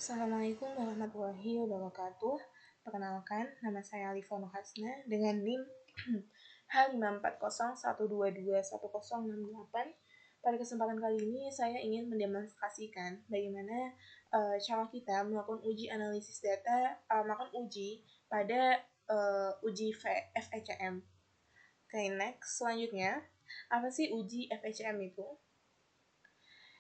Assalamualaikum warahmatullahi wabarakatuh. Perkenalkan, nama saya Alifa Hasna dengan NIM H54012210668. Pada kesempatan kali ini, saya ingin mendemonstrasikan bagaimana cara kita melakukan uji analisis data, melakukan uji pada uji FECM. Oke, next. Selanjutnya, apa sih uji FECM itu?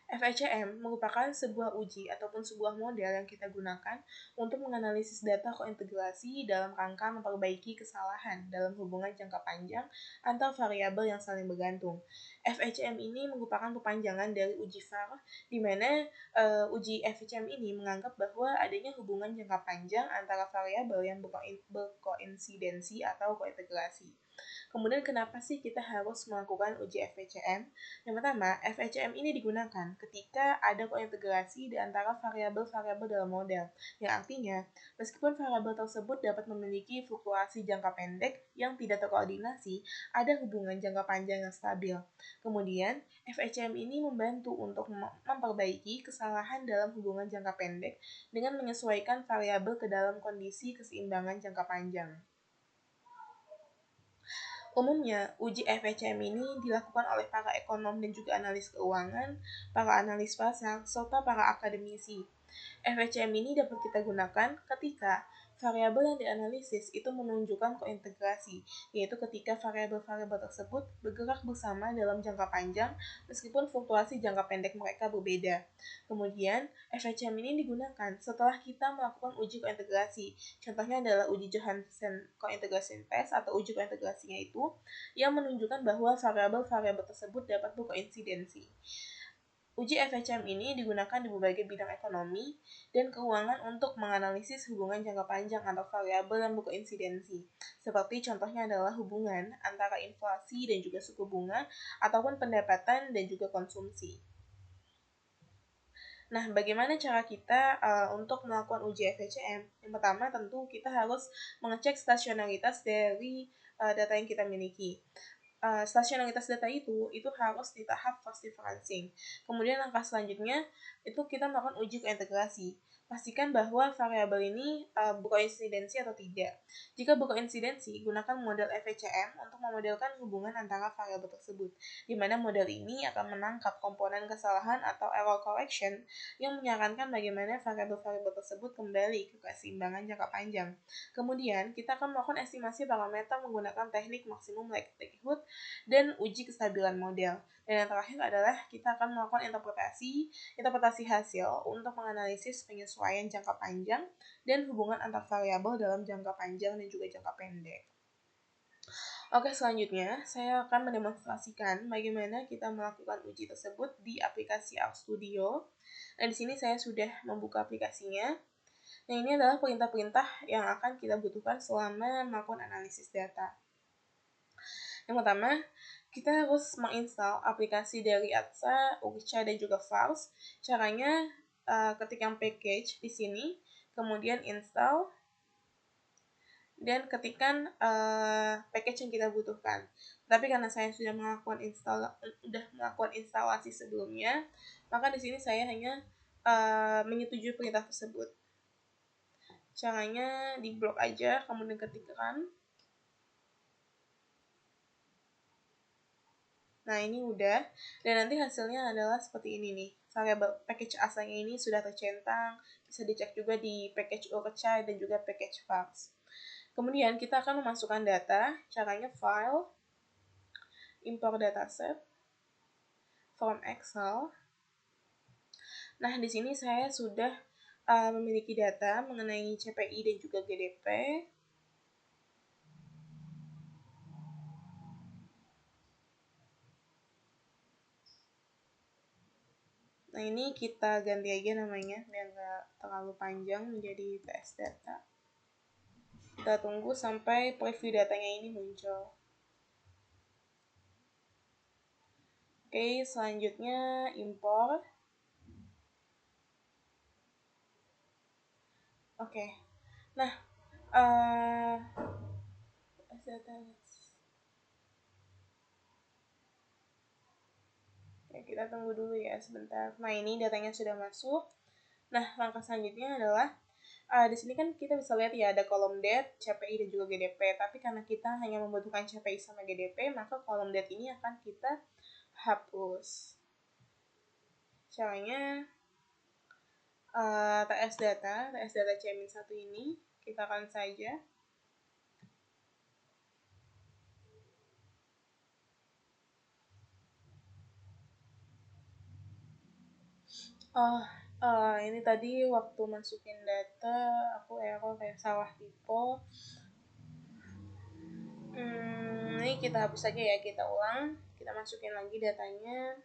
FECM merupakan sebuah uji ataupun sebuah model yang kita gunakan untuk menganalisis data kointegrasi dalam rangka memperbaiki kesalahan dalam hubungan jangka panjang antar variabel yang saling bergantung. FECM ini merupakan perpanjangan dari uji VAR, di mana uji FECM ini menganggap bahwa adanya hubungan jangka panjang antara variabel yang berkoinsidensi atau kointegrasi. Kemudian kenapa sih kita harus melakukan uji FECM? Yang pertama, FECM ini digunakan ketika ada kointegrasi di antara variabel-variabel dalam model, yang artinya meskipun variabel tersebut dapat memiliki fluktuasi jangka pendek yang tidak terkoordinasi, ada hubungan jangka panjang yang stabil. Kemudian, FECM ini membantu untuk memperbaiki kesalahan dalam hubungan jangka pendek dengan menyesuaikan variabel ke dalam kondisi keseimbangan jangka panjang. Umumnya, uji FECM ini dilakukan oleh para ekonom dan juga analis keuangan, para analis pasar, serta para akademisi. FECM ini dapat kita gunakan ketika variabel yang dianalisis itu menunjukkan kointegrasi, yaitu ketika variabel-variabel tersebut bergerak bersama dalam jangka panjang meskipun fluktuasi jangka pendek mereka berbeda. Kemudian, FECM ini digunakan setelah kita melakukan uji kointegrasi. Contohnya adalah uji Johansen Cointegration Test atau uji kointegrasinya itu yang menunjukkan bahwa variabel-variabel tersebut dapat berkoinsidensi. Uji FECM ini digunakan di berbagai bidang ekonomi dan keuangan untuk menganalisis hubungan jangka panjang antar variabel yang berkoinsidensi, seperti contohnya adalah hubungan antara inflasi dan juga suku bunga, ataupun pendapatan dan juga konsumsi. Nah, bagaimana cara kita untuk melakukan uji FECM? Yang pertama, tentu kita harus mengecek stasionaritas dari data yang kita miliki. Stasionaritas data itu harus di tahap first differencing. Kemudian langkah selanjutnya itu kita melakukan uji kointegrasi. Pastikan bahwa variabel ini berkoinsidensi atau tidak. Jika berkoinsidensi, gunakan model FECM untuk memodelkan hubungan antara variabel tersebut, di mana model ini akan menangkap komponen kesalahan atau error correction yang menyarankan bagaimana variabel-variabel tersebut kembali ke keseimbangan jangka panjang. Kemudian, kita akan melakukan estimasi parameter menggunakan teknik maksimum likelihood dan uji kestabilan model. Dan yang terakhir adalah kita akan melakukan interpretasi hasil untuk menganalisis penyesuaian jangka panjang dan hubungan antar variabel dalam jangka panjang dan juga jangka pendek. Oke, selanjutnya saya akan mendemonstrasikan bagaimana kita melakukan uji tersebut di aplikasi RStudio. Nah, di sini saya sudah membuka aplikasinya. Nah, ini adalah perintah-perintah yang akan kita butuhkan selama melakukan analisis data. Yang pertama, kita harus menginstal aplikasi dari ATSA, Urcha, dan juga Files. Caranya ketik yang package di sini, kemudian install, dan ketikkan package yang kita butuhkan. Tapi karena saya sudah melakukan instalasi sebelumnya, maka di sini saya hanya menyetujui perintah tersebut. Caranya di blok aja, kemudian ketikkan. Nah, ini udah, dan nanti hasilnya adalah seperti ini nih. Variabel package asalnya ini sudah tercentang, bisa dicek juga di package Urcha dan juga package Files. Kemudian kita akan memasukkan data, caranya file, import dataset, from Excel. Nah, di sini saya sudah memiliki data mengenai CPI dan juga GDP. Nah, ini kita ganti aja namanya biar nggak terlalu panjang menjadi TS data. Kita tunggu sampai preview datanya ini muncul. Oke, selanjutnya import. Oke, nah Oke, kita tunggu dulu ya sebentar. Nah, ini datanya sudah masuk. Nah, langkah selanjutnya adalah di sini kan kita bisa lihat ya ada kolom det, CPI dan juga GDP. Tapi karena kita hanya membutuhkan CPI sama GDP, maka kolom det ini akan kita hapus. Caranya TS data C-1 ini kita akan saja ini tadi waktu masukin data aku error kayak salah tipe. Ini kita hapus saja ya, kita ulang, kita masukin lagi datanya.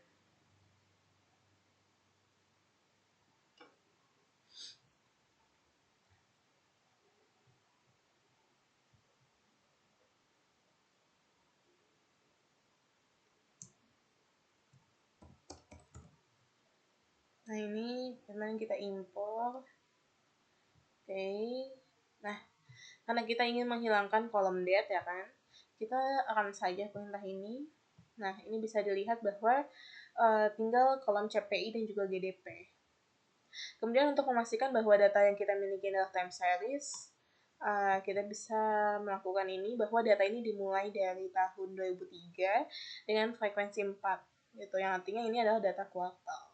Nah, ini kemudian kita import. Oke. Nah, karena kita ingin menghilangkan kolom det ya kan, kita akan saja perintah ini. Nah, ini bisa dilihat bahwa tinggal kolom CPI dan juga GDP. Kemudian untuk memastikan bahwa data yang kita miliki adalah time series, kita bisa melakukan ini bahwa data ini dimulai dari tahun 2003 dengan frekuensi 4 gitu, yang artinya ini adalah data kuartal.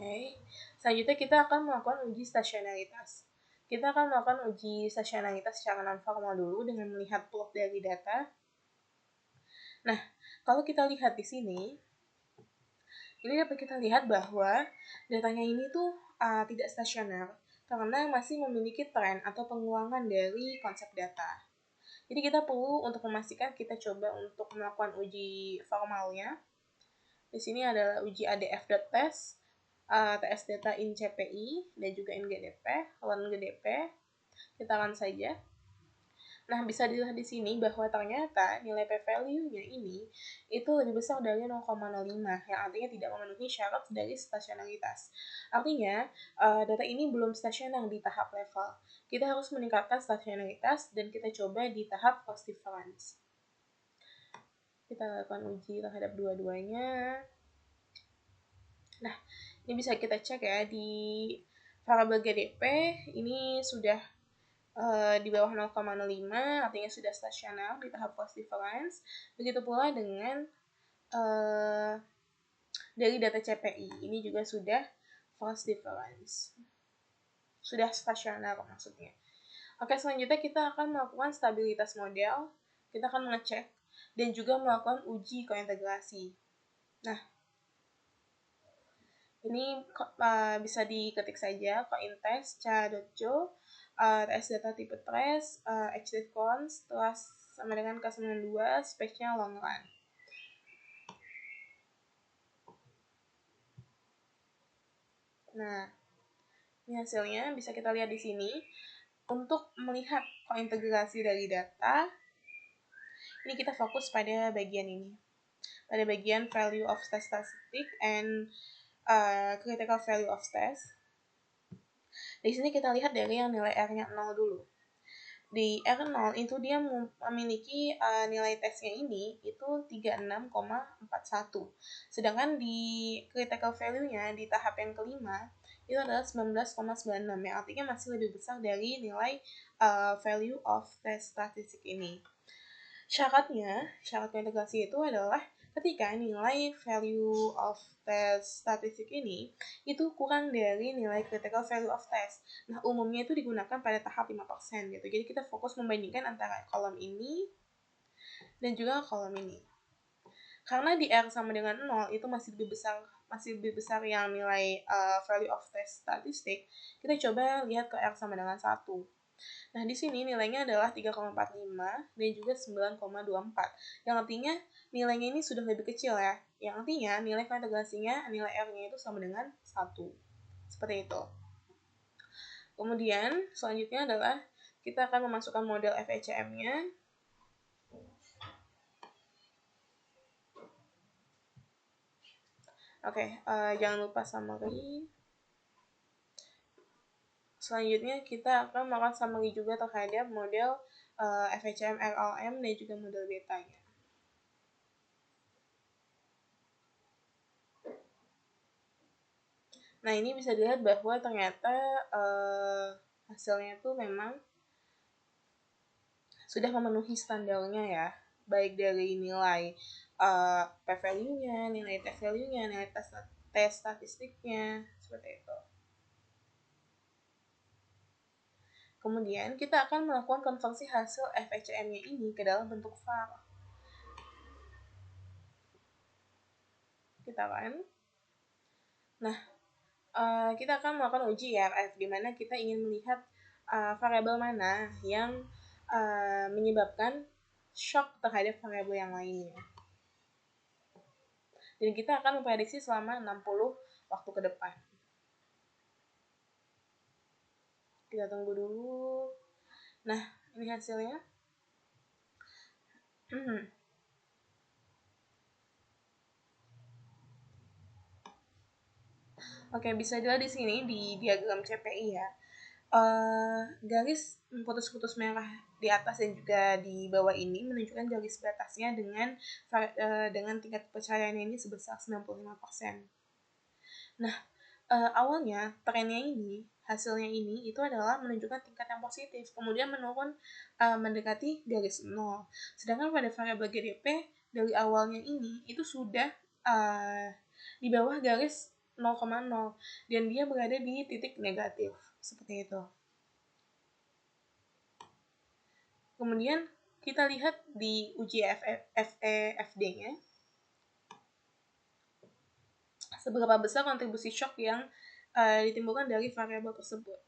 Oke. Selanjutnya kita akan melakukan uji stasionaritas. Kita akan melakukan uji stasionaritas secara non-formal dulu dengan melihat plot dari data. Nah, kalau kita lihat di sini, ini dapat kita lihat bahwa datanya ini tuh tidak stasioner karena masih memiliki tren atau pengulangan dari konsep data. Jadi kita perlu untuk memastikan kita coba untuk melakukan uji formalnya. Di sini adalah uji ADF.test, TS data in CPI dan juga in GDP, lawan GDP. Kita akan saja. Nah, bisa dilihat di sini bahwa ternyata nilai p-value-nya ini itu lebih besar dari 0,05, yang artinya tidak memenuhi syarat dari stasionaritas. Artinya, data ini belum stasioner di tahap level. Kita harus meningkatkan stasionaritas dan kita coba di tahap cost difference. Kita lakukan uji terhadap dua-duanya. Nah, ini bisa kita cek ya di variabel GDP, ini sudah di bawah 0,05, artinya sudah stasioner di tahap cost difference. Begitu pula dengan dari data CPI, ini juga sudah cost difference. Sudah stasioner maksudnya. Oke, selanjutnya kita akan melakukan stabilitas model. Kita akan mengecek dan juga melakukan uji kointegrasi. Nah, ini bisa diketik saja cointest ca.jo TS data tipe trace hdcons telah sama dengan K92 spesial long run. Nah, ini hasilnya bisa kita lihat di sini. Untuk melihat kointegrasi dari data, ini kita fokus pada bagian ini, pada bagian value of test statistic and critical value of test. Di sini kita lihat dari yang nilai R-nya 0 dulu. Di R0 itu dia memiliki nilai tesnya ini itu 36,41. Sedangkan di critical value-nya di tahap yang kelima itu adalah 19,96, yang artinya masih lebih besar dari nilai value of test statistik ini. Syarat integrasi itu adalah ketika nilai value of test statistik ini itu kurang dari nilai critical value of test. Nah, umumnya itu digunakan pada tahap 5% gitu. Jadi kita fokus membandingkan antara kolom ini dan juga kolom ini. Karena di R sama dengan 0 itu masih lebih besar yang nilai value of test statistik, kita coba lihat ke R sama dengan 1. Nah, di sini nilainya adalah 3,45 dan juga 9,24. Yang artinya nilainya ini sudah lebih kecil ya. Yang artinya nilai kointegrasinya, nilai R-nya itu sama dengan 1. Seperti itu. Kemudian, selanjutnya adalah kita akan memasukkan model FECM-nya. Oke, jangan lupa summary. Selanjutnya kita akan melakukan summary juga terhadap model FHCM, RLM, dan juga model betanya. Nah, ini bisa dilihat bahwa ternyata hasilnya tuh memang sudah memenuhi standarnya ya, baik dari nilai p-value-nya, nilai t-value-nya, nilai tes statistiknya, seperti itu. Kemudian kita akan melakukan konversi hasil FHCM-nya ini ke dalam bentuk file. Kita kan, nah kita akan melakukan uji IRF, di mana kita ingin melihat variabel mana yang menyebabkan shock terhadap variabel yang lainnya. Dan kita akan memprediksi selama 60 waktu ke depan. Kita tunggu dulu. Nah, ini hasilnya. Oke, bisa dilihat di sini di diagram CPI ya. Garis putus-putus merah di atas dan juga di bawah ini menunjukkan garis batasnya dengan tingkat kepercayaan ini sebesar 95%. Nah, awalnya trennya ini, hasilnya ini itu adalah menunjukkan tingkat yang positif, kemudian menurun mendekati garis 0. Sedangkan pada variabel GDP dari awalnya ini itu sudah di bawah garis 0,0 dan dia berada di titik negatif, seperti itu. Kemudian kita lihat di uji FEFD-nya, seberapa besar kontribusi shock yang ditimbulkan dari variabel tersebut.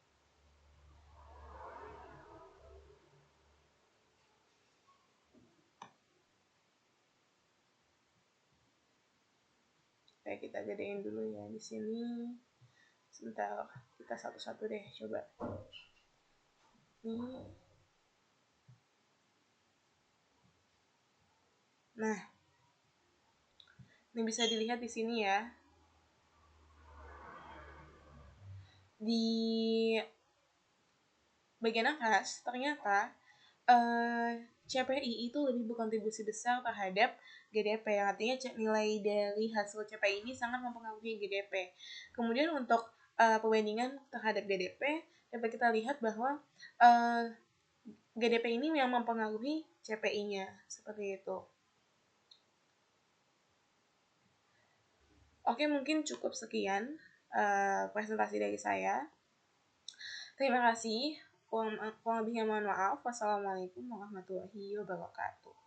Oke, kita gedein dulu ya di sini. Sebentar, kita satu-satu deh coba. Nih. Nah, ini bisa dilihat di sini ya. Di bagian atas ternyata CPI itu lebih berkontribusi besar terhadap GDP, yang artinya nilai dari hasil CPI ini sangat mempengaruhi GDP. Kemudian untuk perbandingan terhadap GDP, dapat kita lihat bahwa GDP ini yang mempengaruhi CPI-nya, seperti itu. Oke, mungkin cukup sekian presentasi dari saya. Terima kasih. Kurang lebihnya mohon maaf. Wassalamualaikum warahmatullahi wabarakatuh.